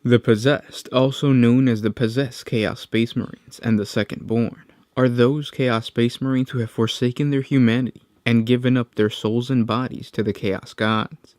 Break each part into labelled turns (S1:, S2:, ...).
S1: The Possessed, also known as the Possessed Chaos Space Marines and the Second Born, are those Chaos Space Marines who have forsaken their humanity and given up their souls and bodies to the Chaos Gods.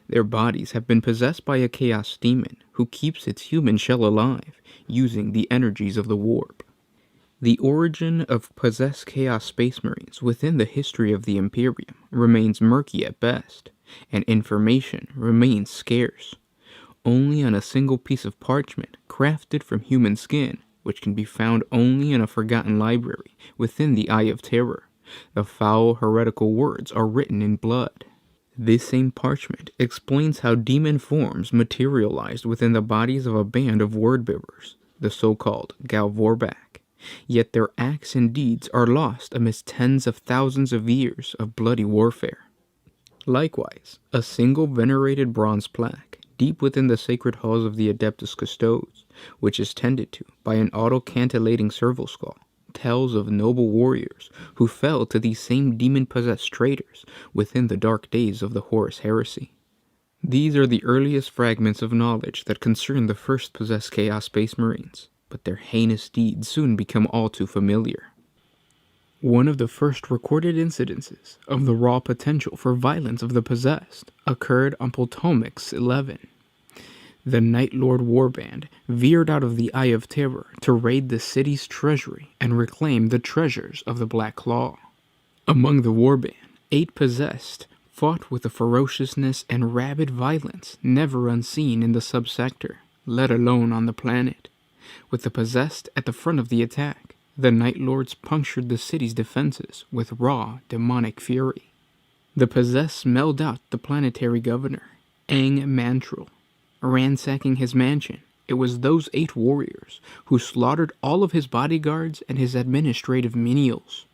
S1: Their bodies have been possessed by a Chaos Demon who keeps its human shell alive, using the energies of the warp. The origin of possessed Chaos Space Marines within the history of the Imperium remains murky at best, and information remains scarce. Only on a single piece of parchment crafted from human skin, which can be found only in a forgotten library within the Eye of Terror, the foul heretical words are written in blood. This same parchment explains how demon forms materialized within the bodies of a band of word-bearers, the so-called Galvorbak. Yet their acts and deeds are lost amidst tens of thousands of years of bloody warfare. Likewise, a single venerated bronze plaque, deep within the sacred halls of the Adeptus Custodes, which is tended to by an auto-cantillating serval skull, tells of noble warriors who fell to these same demon-possessed traitors within the dark days of the Horus Heresy. These are the earliest fragments of knowledge that concern the first possessed Chaos Space Marines, but their heinous deeds soon become all too familiar. One of the first recorded incidences of the raw potential for violence of the possessed occurred on Potomac's 11. The Night Lord Warband veered out of the Eye of Terror to raid the city's treasury and reclaim the treasures of the Black Claw. Among the Warband, 8 possessed fought with a ferociousness and rabid violence never unseen in the subsector, let alone on the planet. With the possessed at the front of the attack, the Night Lords punctured the city's defenses with raw, demonic fury. The possessed smelled out the planetary governor, Aang Mantril. Ransacking his mansion, it was those 8 warriors who slaughtered all of his bodyguards and his administrative menials.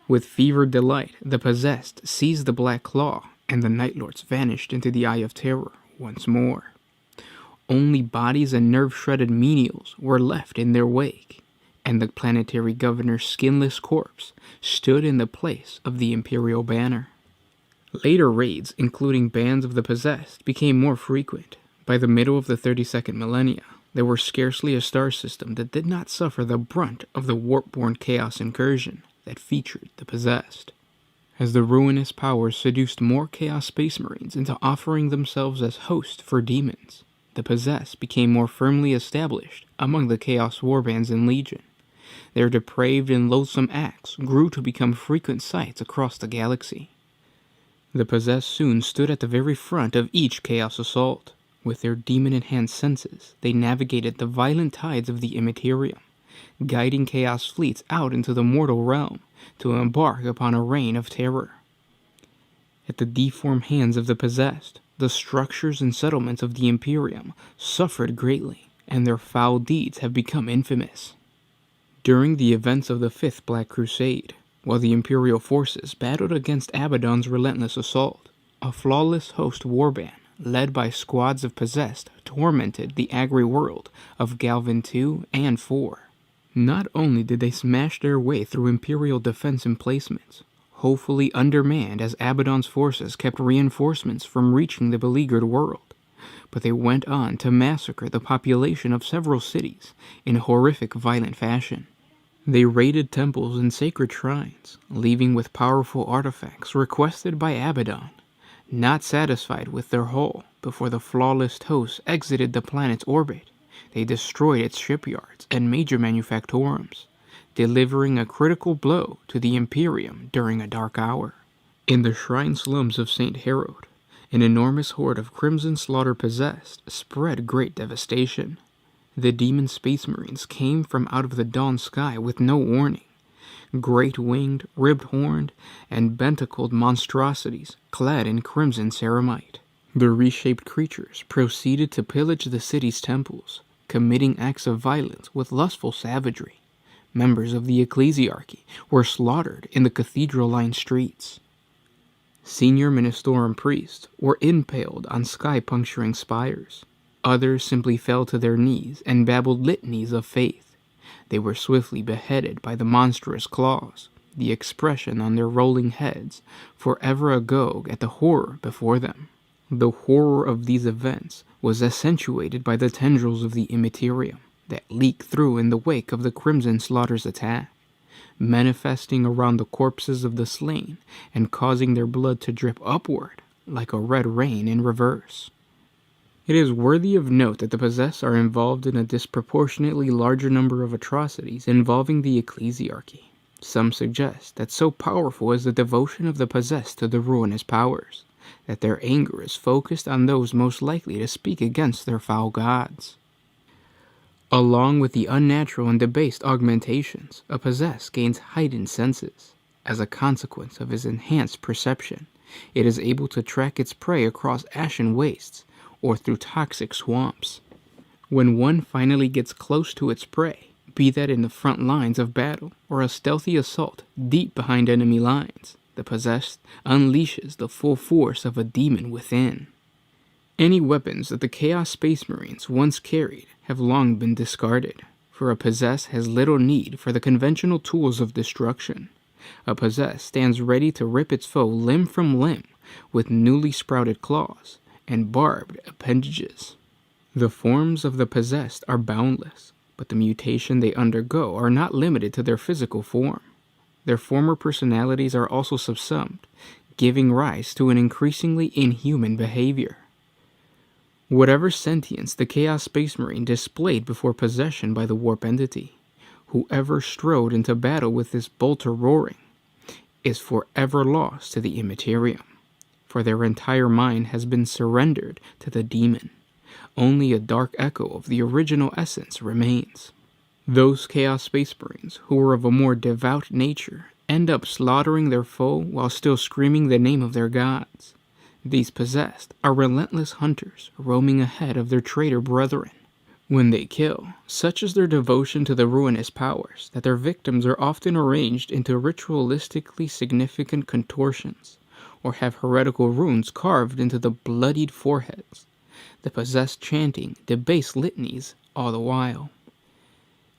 S1: With fevered delight, the possessed seized the Black Claw, and the Night Lords vanished into the Eye of Terror once more. Only bodies and nerve-shredded menials were left in their wake, and the planetary governor's skinless corpse stood in the place of the Imperial banner. Later raids, including bands of the possessed, became more frequent. By the middle of the 32nd millennia, there was scarcely a star system that did not suffer the brunt of the warp-born chaos incursion that featured the possessed. As the ruinous powers seduced more Chaos Space Marines into offering themselves as hosts for demons, the possessed became more firmly established among the Chaos Warbands and Legion. Their depraved and loathsome acts grew to become frequent sights across the galaxy. The possessed soon stood at the very front of each Chaos assault. With their demon-enhanced senses, they navigated the violent tides of the Immaterium, guiding Chaos fleets out into the mortal realm to embark upon a reign of terror. At the deformed hands of the possessed, the structures and settlements of the Imperium suffered greatly, and their foul deeds have become infamous. During the events of the 5th Black Crusade, while the Imperial forces battled against Abaddon's relentless assault, a flawless host warband, led by squads of possessed, tormented the agri world of Galvan II and IV. Not only did they smash their way through Imperial defense emplacements, hopefully undermanned as Abaddon's forces kept reinforcements from reaching the beleaguered world, but they went on to massacre the population of several cities in horrific violent fashion. They raided temples and sacred shrines, leaving with powerful artifacts requested by Abaddon. Not satisfied with their haul, before the flawless host exited the planet's orbit, they destroyed its shipyards and major manufactorums, delivering a critical blow to the Imperium during a dark hour. In the shrine slums of St. Herod, an enormous horde of Crimson Slaughter possessed spread great devastation. The demon space marines came from out of the dawn sky with no warning. Great-winged, ribbed-horned, and bentacled monstrosities clad in crimson ceramite. The reshaped creatures proceeded to pillage the city's temples, committing acts of violence with lustful savagery. Members of the ecclesiarchy were slaughtered in the cathedral-lined streets. Senior ministorum priests were impaled on sky-puncturing spires. Others simply fell to their knees and babbled litanies of faith. They were swiftly beheaded by the monstrous claws, the expression on their rolling heads forever agog at the horror before them. The horror of these events was accentuated by the tendrils of the immaterium that leaked through in the wake of the Crimson Slaughter's attack, manifesting around the corpses of the slain and causing their blood to drip upward like a red rain in reverse. It is worthy of note that the possessed are involved in a disproportionately larger number of atrocities involving the ecclesiarchy. Some suggest that so powerful is the devotion of the possessed to the ruinous powers, that their anger is focused on those most likely to speak against their foul gods. Along with the unnatural and debased augmentations, a possessed gains heightened senses. As a consequence of his enhanced perception, it is able to track its prey across ashen wastes or through toxic swamps. When one finally gets close to its prey, be that in the front lines of battle or a stealthy assault deep behind enemy lines, the possessed unleashes the full force of a demon within. Any weapons that the Chaos Space Marines once carried have long been discarded, for a possessed has little need for the conventional tools of destruction. A possessed stands ready to rip its foe limb from limb with newly sprouted claws and barbed appendages. The forms of the possessed are boundless, but the mutation they undergo are not limited to their physical form. Their former personalities are also subsumed, giving rise to an increasingly inhuman behavior. Whatever sentience the Chaos Space Marine displayed before possession by the warp entity, whoever strode into battle with this bolter roaring, is forever lost to the immaterium, for their entire mind has been surrendered to the demon. Only a dark echo of the original essence remains. Those Chaos Space Marines who are of a more devout nature end up slaughtering their foe while still screaming the name of their gods. These possessed are relentless hunters roaming ahead of their traitor brethren. When they kill, such is their devotion to the ruinous powers that their victims are often arranged into ritualistically significant contortions, or have heretical runes carved into the bloodied foreheads, the possessed chanting debased litanies all the while.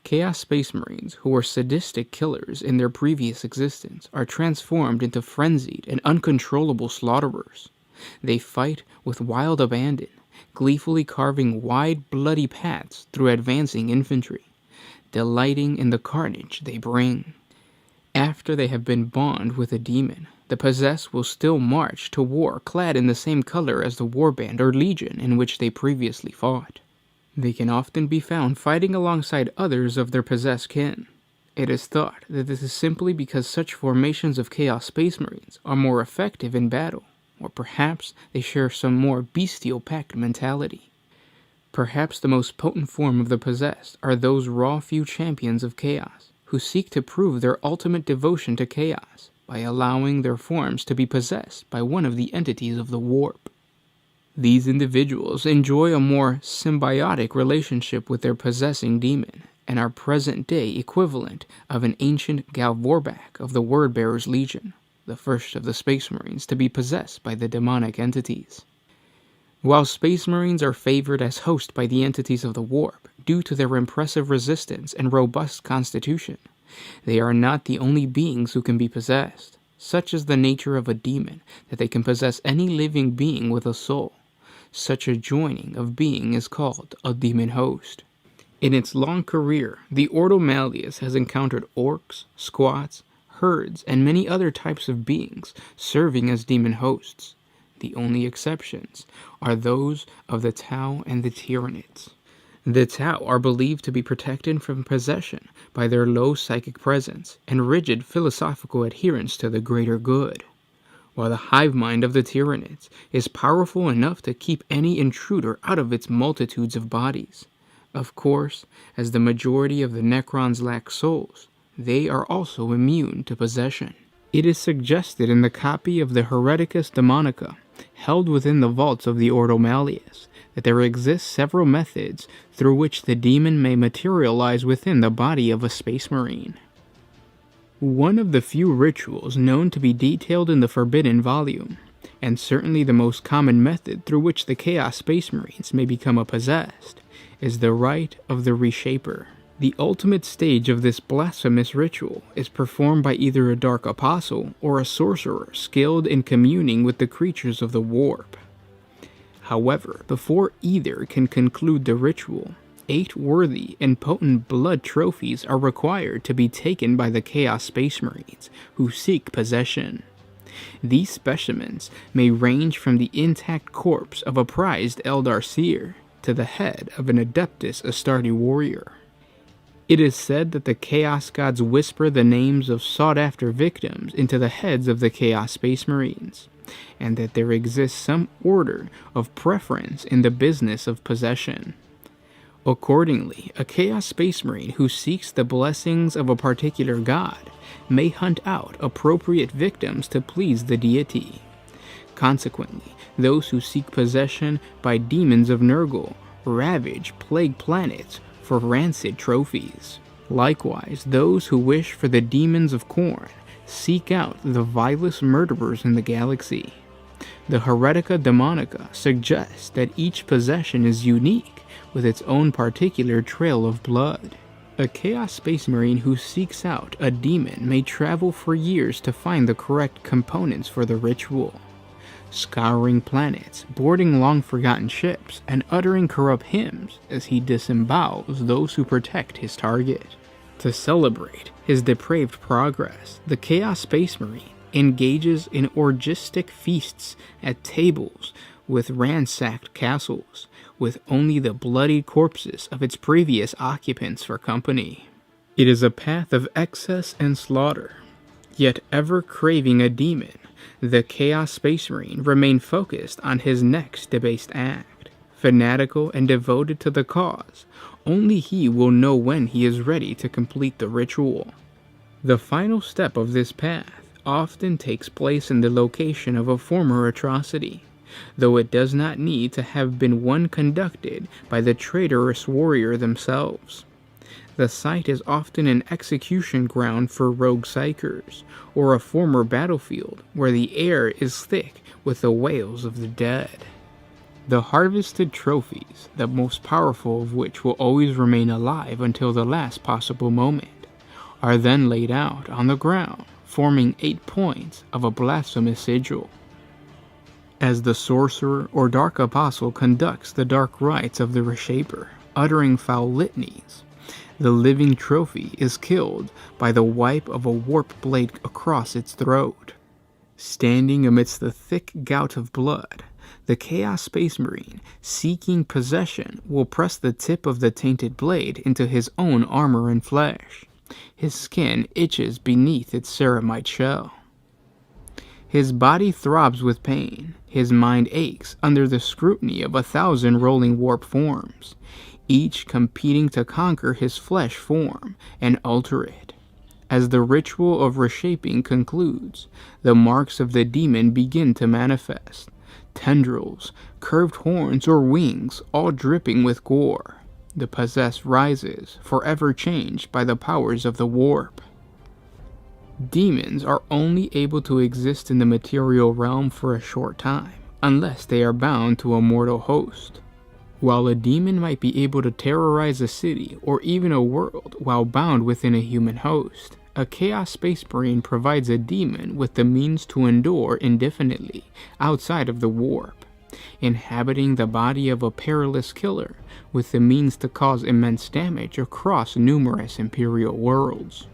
S1: Chaos Space Marines who were sadistic killers in their previous existence are transformed into frenzied and uncontrollable slaughterers. They fight with wild abandon, gleefully carving wide bloody paths through advancing infantry, delighting in the carnage they bring. After they have been bound with a demon, the possessed will still march to war clad in the same color as the warband or legion in which they previously fought. They can often be found fighting alongside others of their possessed kin. It is thought that this is simply because such formations of Chaos Space Marines are more effective in battle, or perhaps they share some more bestial pact mentality. Perhaps the most potent form of the possessed are those raw few champions of chaos, who seek to prove their ultimate devotion to chaos by allowing their forms to be possessed by one of the entities of the warp. These individuals enjoy a more symbiotic relationship with their possessing demon, and are present-day equivalent of an ancient Galvorback of the Wordbearer's Legion, the first of the Space Marines to be possessed by the demonic entities. While Space Marines are favored as hosts by the entities of the warp due to their impressive resistance and robust constitution, they are not the only beings who can be possessed. Such is the nature of a demon that they can possess any living being with a soul. Such a joining of being is called a demon host. In its long career, the Ordo Malleus has encountered orcs, squats, herds, and many other types of beings serving as demon hosts. The only exceptions are those of the Tau and the Tyranids. The Tau are believed to be protected from possession by their low psychic presence and rigid philosophical adherence to the greater good, while the hive mind of the Tyranids is powerful enough to keep any intruder out of its multitudes of bodies. Of course, as the majority of the Necrons lack souls, they are also immune to possession. It is suggested in the copy of the Hereticus Demonica, held within the vaults of the Ordo Malleus, that there exist several methods through which the demon may materialize within the body of a Space Marine. One of the few rituals known to be detailed in the Forbidden Volume, and certainly the most common method through which the Chaos Space Marines may become a possessed, is the rite of the reshaper. The ultimate stage of this blasphemous ritual is performed by either a dark apostle or a sorcerer skilled in communing with the creatures of the warp. However, before either can conclude the ritual, 8 worthy and potent blood trophies are required to be taken by the Chaos Space Marines who seek possession. These specimens may range from the intact corpse of a prized Eldar seer to the head of an Adeptus Astarte warrior. It is said that the Chaos Gods whisper the names of sought-after victims into the heads of the Chaos Space Marines, and that there exists some order of preference in the business of possession. Accordingly, a Chaos Space Marine who seeks the blessings of a particular god may hunt out appropriate victims to please the deity. Consequently, those who seek possession by demons of Nurgle ravage plague planets for rancid trophies. Likewise, those who wish for the demons of Khorne seek out the vilest murderers in the galaxy. The Heretica Demonica suggests that each possession is unique with its own particular trail of blood. A Chaos Space Marine who seeks out a demon may travel for years to find the correct components for the ritual, scouring planets, boarding long-forgotten ships, and uttering corrupt hymns as he disembowels those who protect his target. To celebrate his depraved progress, the Chaos Space Marine engages in orgistic feasts at tables with ransacked castles, with only the bloodied corpses of its previous occupants for company. It is a path of excess and slaughter, yet ever craving a demon. The Chaos Space Marine remained focused on his next debased act. Fanatical and devoted to the cause, only he will know when he is ready to complete the ritual. The final step of this path often takes place in the location of a former atrocity, though it does not need to have been one conducted by the traitorous warrior themselves. The site is often an execution ground for rogue psychers, or a former battlefield where the air is thick with the wails of the dead. The harvested trophies, the most powerful of which will always remain alive until the last possible moment, are then laid out on the ground, forming 8 points of a blasphemous sigil. As the sorcerer or dark apostle conducts the dark rites of the reshaper, uttering foul litanies, the living trophy is killed by the wipe of a warp blade across its throat. Standing amidst the thick gout of blood, the Chaos Space Marine, seeking possession, will press the tip of the tainted blade into his own armor and flesh. His skin itches beneath its ceramite shell. His body throbs with pain. His mind aches under the scrutiny of 1,000 rolling warp forms, each competing to conquer his flesh form and alter it. As the ritual of reshaping concludes, the marks of the demon begin to manifest. Tendrils, curved horns, or wings, all dripping with gore. The possessed rises, forever changed by the powers of the warp. Demons are only able to exist in the material realm for a short time, unless they are bound to a mortal host. While a demon might be able to terrorize a city or even a world while bound within a human host, a Chaos Space Marine provides a demon with the means to endure indefinitely outside of the warp, inhabiting the body of a perilous killer with the means to cause immense damage across numerous Imperial worlds.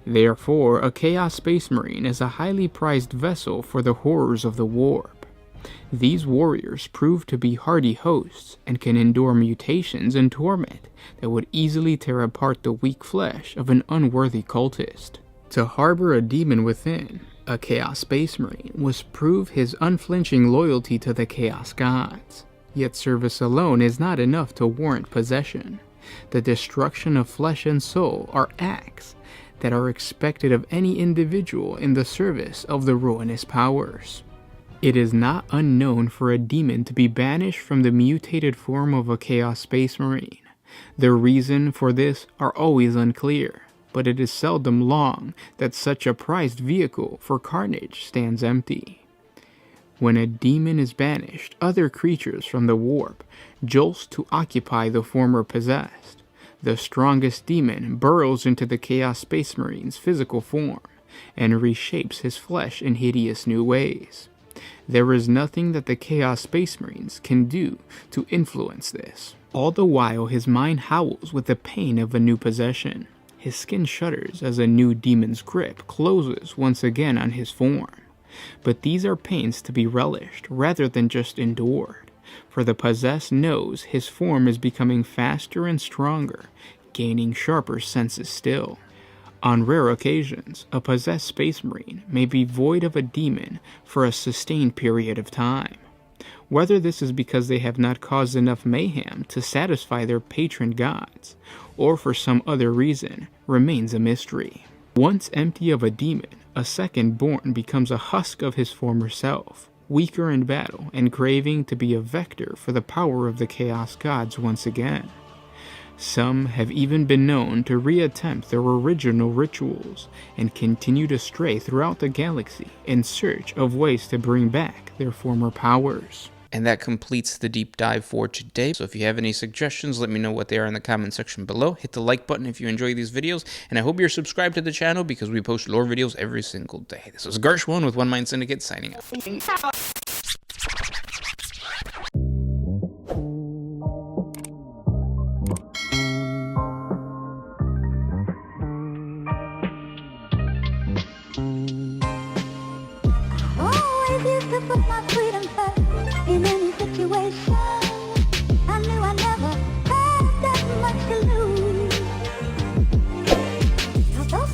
S1: Therefore, a Chaos Space Marine is a highly prized vessel for the horrors of the warp. These warriors prove to be hardy hosts and can endure mutations and torment that would easily tear apart the weak flesh of an unworthy cultist. To harbor a demon within, a Chaos Space Marine must prove his unflinching loyalty to the Chaos Gods. Yet service alone is not enough to warrant possession. The destruction of flesh and soul are acts that are expected of any individual in the service of the ruinous powers. It is not unknown for a demon to be banished from the mutated form of a Chaos Space Marine. The reason for this are always unclear, but it is seldom long that such a prized vehicle for carnage stands empty. When a demon is banished, other creatures from the warp jolt to occupy the former possessed. The strongest demon burrows into the Chaos Space Marine's physical form and reshapes his flesh in hideous new ways. There is nothing that the Chaos Space Marines can do to influence this. All the while, his mind howls with the pain of a new possession. His skin shudders as a new demon's grip closes once again on his form. But these are pains to be relished rather than just endured, for the possessed knows his form is becoming faster and stronger, gaining sharper senses still. On rare occasions, a possessed Space Marine may be void of a demon for a sustained period of time. Whether this is because they have not caused enough mayhem to satisfy their patron gods, or for some other reason, remains a mystery. Once empty of a demon, a second born becomes a husk of his former self, weaker in battle and craving to be a vector for the power of the Chaos Gods once again. Some have even been known to reattempt their original rituals and continue to stray throughout the galaxy in search of ways to bring back their former powers. And that completes the deep dive for today. So if you have any suggestions, let me know what they are in the comment section below. Hit the like button if you enjoy these videos, and I hope you're subscribed to the channel because we post lore videos every single day. This was Gersh1 with One Mind Syndicate signing out.
S2: Always used to put my freedom first in any situation.